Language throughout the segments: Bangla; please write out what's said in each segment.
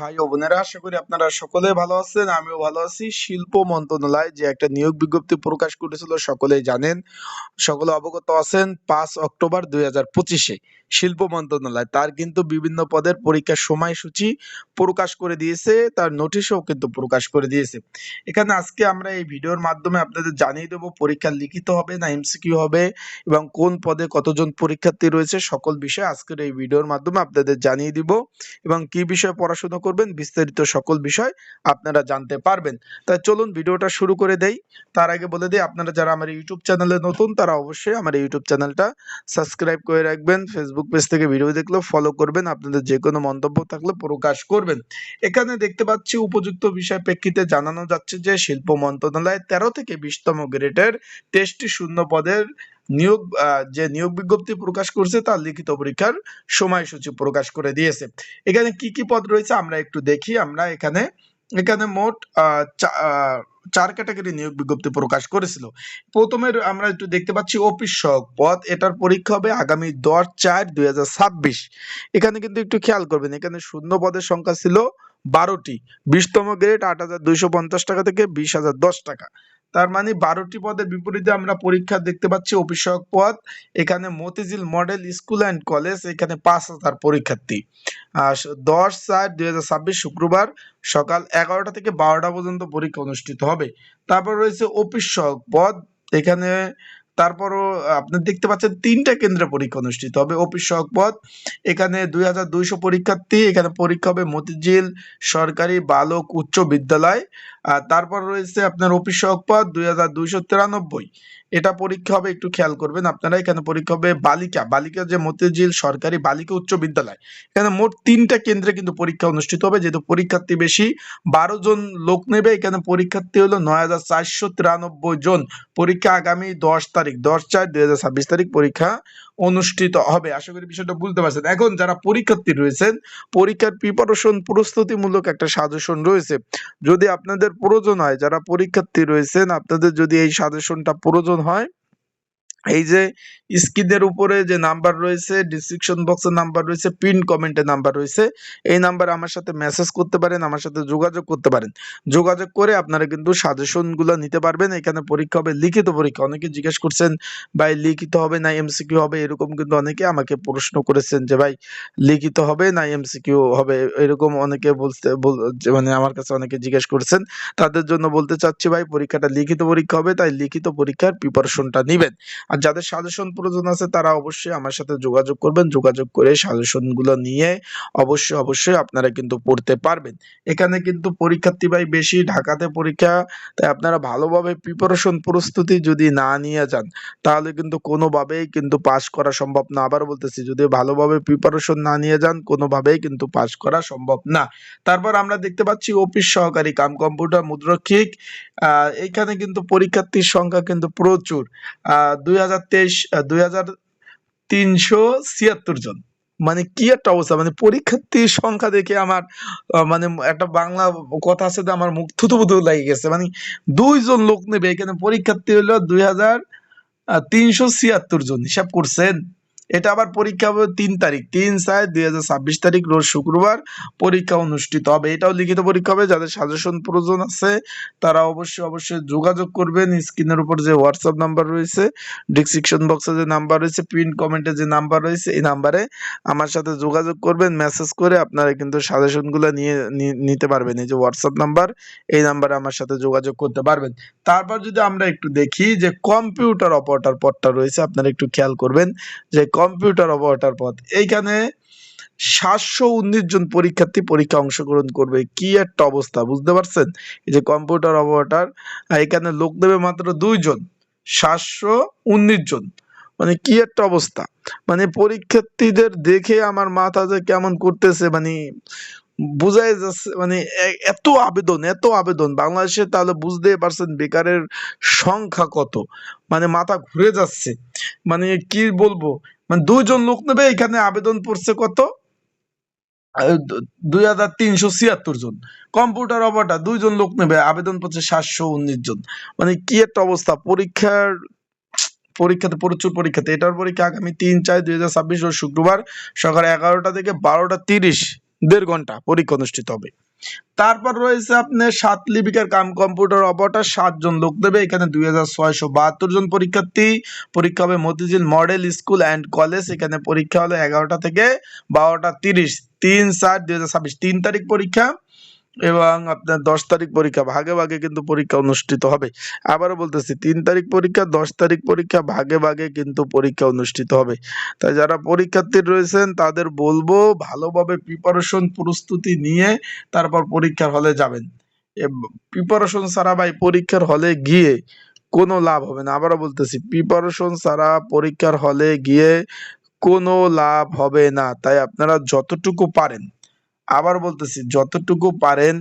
ভাই ও বোনেরা, আশা করি আপনারা সকলে ভালো আছেন। আমিও ভালো আছি। শিল্প মন্ত্রণালয় যে একটা নিয়োগ বিজ্ঞপ্তি প্রকাশ করেছিল সকলেই জানেন, সকলে অবগত আছেন। 5 অক্টোবর 2025-এ শিল্প মন্ত্রণালয় তার কিন্তু বিভিন্ন পদের পরীক্ষার সময়সূচি প্রকাশ করে দিয়েছে, তার নোটিশও কিন্তু প্রকাশ করে দিয়েছে। এখানে আজকে আমরা এই ভিডিওর মাধ্যমে আপনাদের জানিয়ে দেবো পরীক্ষা লিখিত হবে না এমসিকিউ হবে এবং কোন পদে কতজন পরীক্ষার্থী রয়েছে, সকল বিষয় আজকের এই ভিডিওর মাধ্যমে আপনাদের জানিয়ে দিব এবং কি বিষয়ে পড়াশোনা করবেন বিস্তারিত সকল বিষয় আপনারা জানতে পারবেন। তাই চলুন ভিডিওটা শুরু করে দেই। তার আগে বলে দিই, আপনারা যারা আমার ইউটিউব চ্যানেলে নতুন তারা অবশ্যই আমার ইউটিউব চ্যানেলটা সাবস্ক্রাইব করে রাখবেন। ফেসবুক পেজ থেকে ভিডিও দেখলেও ফলো করবেন, আপনাদের যে কোনো মন্তব্য থাকলে প্রকাশ করবেন। এখানে দেখতে পাচ্ছি উপযুক্ত বিষয় প্রেক্ষিতে জানানো যাচ্ছে যে শিল্প মন্ত্রণালয় 13 থেকে 20তম গ্রেডের 23টি শূন্য পদের নিয়োগ বিজ্ঞপ্তি প্রকাশ করছে, তার লিখিত পরীক্ষার সময়সূচি প্রকাশ করে দিয়েছে। এখানে কি কি পদ রয়েছে আমরা একটু দেখি। আমরা এখানে এখানে মোট 4 ক্যাটাগরি নিয়োগ বিজ্ঞপ্তি প্রকাশ করেছিল। প্রথমের আমরা একটু দেখতে পাচ্ছি অফিস সহায়ক পদ, এটার পরীক্ষা হবে আগামী 10/4/2026। এখানে কিন্তু একটু খেয়াল করবেন, এখানে শূন্য পদের সংখ্যা ছিল 12টি। 20তম গ্রেড 8,250 টাকা থেকে 20,010 টাকা। তার মানে 12টি পদের বিপরীতে আমরা পরীক্ষা দেখতে পাচ্ছি অফিস সহায়ক পদ। এখানে Motijheel model school and college, এখানে 5,000 পরীক্ষার্থী। 10/4/2026 শুক্রবার সকাল 11টা থেকে 12টা পর্যন্ত পরীক্ষা অনুষ্ঠিত হবে। তারপর রয়েছে অফিস সহায়ক পদ, এখানে তারপরও আপনি দেখতে পাচ্ছেন 3টা কেন্দ্রে পরীক্ষা অনুষ্ঠিত হবে। অফিস সহায়ক পদ, এখানে 2,200 পরীক্ষার্থী, এখানে পরীক্ষা হবে মতিঝিল সরকারি বালক উচ্চ বিদ্যালয়। তারপর রয়েছে আপনার অফিস সহায়ক পদ 2,293, এটা পরীক্ষা হবে, একটু খেয়াল করবেন আপনারা। এখানে পরীক্ষা হবে বালিকা যে মতিঝিল সরকারি বালিকা উচ্চ বিদ্যালয়। এখানে মোট 3টা কেন্দ্রে কিন্তু পরীক্ষা অনুষ্ঠিত হবে, যেহেতু পরীক্ষার্থী বেশি 12 জন লোক নেবে। এখানে পরীক্ষার্থী হলো 9,493 জন। পরীক্ষা আগামী 10/4/2026 তারিখ পরীক্ষা অনুষ্ঠিত হবে। আশা করি বিষয়টা বুঝতে পারছেন। এখন যারা পরীক্ষার্থী রয়েছেন, পরীক্ষার প্রিপারেশন প্রস্তুতিমূলক একটা সাজেশন রয়েছে, যদি আপনাদের প্রয়োজন হয়, যারা পরীক্ষার্থী রয়েছেন আপনাদের যদি এই সাজেশনটা প্রয়োজন হয়, এই যে স্ক্রিনের উপরে যে নাম্বার রয়েছে, ডিসক্রিপশন বক্সের নাম্বার রয়েছে, পিন কমেন্টের নাম্বার রয়েছে, এই নাম্বারে আমার সাথে মেসেজ করতে পারেন, আমার সাথে যোগাযোগ করতে পারেন। যোগাযোগ করে আপনারা কিন্তু সাজেশনগুলো নিতে পারবেন। এখানে পরীক্ষা হবে লিখিত পরীক্ষা। অনেকে জিজ্ঞেস করছেন ভাই লিখিত হবে না এমসিকিউ হবে, এরকম কিন্তু অনেকে আমাকে প্রশ্ন করেছেন যে ভাই লিখিত হবে না এমসিকিউ হবে, এরকম অনেকে মানে আমার কাছে অনেকে জিজ্ঞেস করছেন। তাদের জন্য বলতে চাচ্ছি ভাই পরীক্ষাটা লিখিত পরীক্ষা হবে, তাই লিখিত পরীক্ষার প্রিপারেশনটা নিবেন। আর যাদের সাজেশন প্রয়োজন আছে তারা অবশ্যই আমার সাথে যোগাযোগ করবেন, যোগাযোগ করে সাজেশন গুলো নিয়ে অবশ্যই আপনারা কিন্তু পড়তে পারবেন। এখানে কিন্তু পরীক্ষার্থী ভাই বেশি, ঢাকাতে পরীক্ষা, তাই আপনারা ভালোভাবে প্রিপারেশন প্রস্তুতি যদি না নিয়ে যান তাহলে কিন্তু কোনোভাবেই কিন্তু পাস করা সম্ভব না। আবার বলতেছি, যদি ভালোভাবে প্রিপারেশন না নিয়ে যান কোনোভাবেই কিন্তু পাস করা সম্ভব না। তারপর আমরা দেখতে পাচ্ছি অফিস সহকারী কাম কম্পিউটার মুদ্রক্ষিক, এইখানে কিন্তু পরীক্ষার্থীর সংখ্যা কিন্তু প্রচুর। 2,376 জন। মানে কি একটা অবস্থা, মানে পরীক্ষার্থীর সংখ্যা দেখে আমার মানে একটা বাংলা কথা আছে যে আমার মুখ থুতু লেগে গেছে। মানে 2 জন লোক নেবে, এখানে পরীক্ষার্থী হলো 2,376 জন। হিসাব করছেন? এটা আবার পরীক্ষা হবে 3 তারিখ, 3/4/2026 তারিখ রোজ শুক্রবার পরীক্ষা অনুষ্ঠিত হবে। এটাও লিখিত পরীক্ষা হবে। যাদের সাজেশন প্রয়োজন আছে তারা অবশ্যই যোগাযোগ করবেন। স্ক্রিনের উপর যে হোয়াটসঅ্যাপ নাম্বার রয়েছে, ডিসক্রিপশন বক্সে যে নাম্বার রয়েছে, পিন কমেন্টে যে নাম্বার রয়েছে, এই নাম্বারে আমার সাথে যোগাযোগ করবেন। মেসেজ করে আপনারা কিন্তু সাজেশনগুলো নিতে পারবেন। এই যে হোয়াটসঅ্যাপ নাম্বার, এই নাম্বারে আমার সাথে যোগাযোগ করতে পারবেন। তারপর যদি আমরা একটু দেখি যে কম্পিউটার অপারেটর পদটা রয়েছে, আপনারা একটু খেয়াল করবেন যে কম্পিউটার অপারেটর পদ, এইখানে 719 জন পরীক্ষার্থী পরীক্ষা অংশগ্রহণ করবে। কি একটা অবস্থা, বুঝতে পারছেন? এই যে কম্পিউটার অপারেটর, এখানে লোক দেবে মাত্র 2 জন, 719 জন। মানে কি একটা অবস্থা, মানে পরীক্ষার্থীদের দেখে আমার মাথা যে কেমন করতেছে, মানে বুঝাই যাচ্ছে। মানে এত আবেদন বাংলাদেশে, তাহলে বুঝতেই পারছেন বেকারের সংখ্যা কত। মানে মাথা ঘুরে যাচ্ছে, মানে কি বলবো। মানে 2 জন লোক নেবে, এখানে আবেদন পড়ছে কত, 2,376 জন। কম্পিউটার অপারেটর 2 জন লোক নেবে, আবেদন পড়ছে 719 জন। মানে কি একটা অবস্থা, পরীক্ষাতে প্রচুর পরীক্ষাতে। এটার পরীক্ষা আগামী 3/4/2026 রোজ শুক্রবার সকাল 11টা থেকে 12টা 30 1.5 ঘন্টা পরীক্ষা অনুষ্ঠিত হবে। তারপর রয়েছে আপনার 7 লিপিকার কাম কম্পিউটার অপারেটর 7 জন লোক দেবে, এখানে 2672 জন পরীক্ষার্থী। পরীক্ষা হবে Motijheel model school and college, এখানে পরীক্ষা হলো 11টা থেকে 12টা 30, 3/4/2026 3 তারিখ পরীক্ষা, এবং আপনার 10 তারিখ পরীক্ষা। ভাগে ভাগে কিন্তু পরীক্ষা অনুষ্ঠিত হবে। আবারও বলতেছি 3 তারিখ পরীক্ষা, 10 তারিখ পরীক্ষা, ভাগে ভাগে কিন্তু পরীক্ষা অনুষ্ঠিত হবে। তাই যারা পরীক্ষার্থী রয়েছেন তাদের বলবো ভালোভাবে প্রিপারেশন প্রস্তুতি নিয়ে তারপর পরীক্ষার হলে যাবেন। প্রিপারেশন ছাড়া ভাই পরীক্ষার হলে গিয়ে কোনো লাভ হবে না। আবারও বলতেছি প্রিপারেশন ছাড়া পরীক্ষার হলে গিয়ে কোনো লাভ হবে না। তাই আপনারা যতটুকু পারেন, আবার বলতেছি যতটুকু পারেন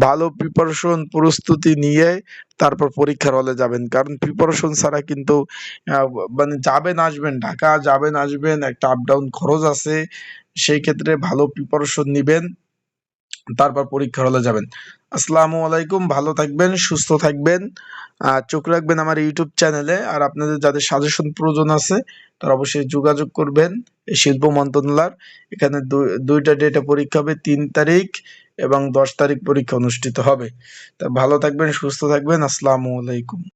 ভালো প্রিপারেশন প্রস্তুতি নিয়ে তারপর পরীক্ষার হলে যাবেন, কারণ প্রিপারেশন ছাড়া কিন্তু আহ, মানে যাবেন আসবেন, ঢাকা যাবেন আসবেন, একটা আপ ডাউন খরচ আছে। সেই ক্ষেত্রে ভালো প্রিপারেশন নিবেন, তারপর পরীক্ষার হলে যাবেন। আসসালামু আলাইকুম, ভালো থাকবেন, সুস্থ থাকবেন, চোখ রাখবেন আমার ইউটিউব চ্যানেলে। আর আপনাদের যাদের সাজেশন প্রয়োজন আছে তারা অবশ্যই যোগাযোগ করবেন এই শিল্প মন্ত্রণালয়। এখানে দুইটা ডেটে পরীক্ষা হবে, 3 তারিখ এবং 10 তারিখ পরীক্ষা অনুষ্ঠিত হবে। তা ভালো থাকবেন, সুস্থ থাকবেন, আসসালামু আলাইকুম।